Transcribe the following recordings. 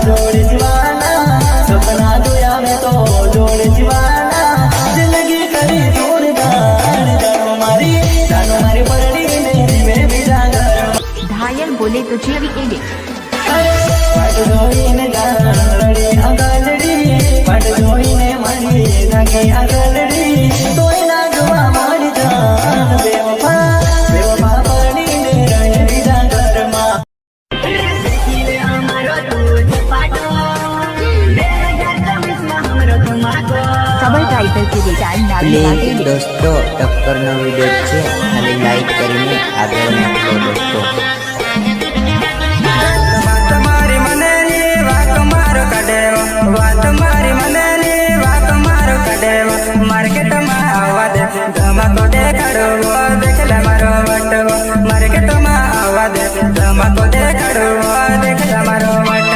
जोड़ जीवाना सपना जोया मैं तो जोड़ जीवाना जिंदगी करी जोड़दार जानो मारी परड़ी मेरी में भी जागर घायल बोले तो जेवी एडिट पाट जोईने गालड़ी आगलड़ी पाट जोईने मारी नागे आगलड़ी तोय ना जुवा मारी जान बेवफा बेवफा पड़ी ने रहे बिना घरमा देखिले हमारो दूध पाटो बेगर कमिसमा हमरो तुमाको सबल टाइटल के डिजाइन नाली प्लीज दोस्तों टक्करનો વિડિયો છે ખાલી લાઈક કરીને આગળ મોકલો દોસ્તો मार्केट में आवा दे धमाको देखाड़ो देखला मारो वटो मार्केट में आवा दे धमाको देखाड़ो देखला मारो वटो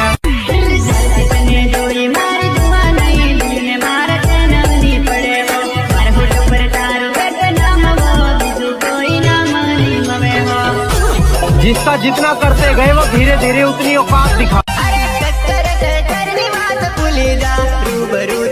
जिसका जितना करते गए वो धीरे धीरे उतनी औकात दिखा रूबरू